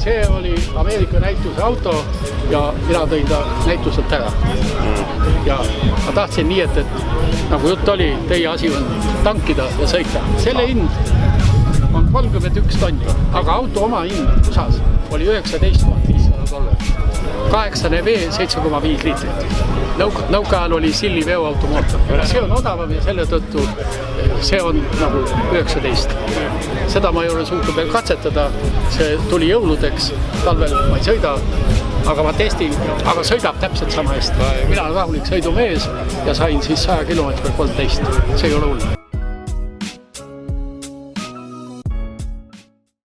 see oli Ameerika näituse auto ja mina tõin ta näituselt ära. Ja ma tahtsin nii, et nagu jutt oli, teie asi on tankida ja sõita. Selle hind on 31 tonni, aga auto oma hind USA-s oli $19,500. 8 V 7,5 liitrit. Nõuka ajal oli Silli veoautomootor. See on odavam ja selle tõttu see on nagu 19. Seda ma ei ole suutnud veel katsetada. See tuli jõuludeks, talvel ma ei sõida, aga ma testin, aga sõidab täpselt sama hästi. Mina olen rahulik sõidumees ja sain siis 100 kilomeetrit 13. See ei ole hull.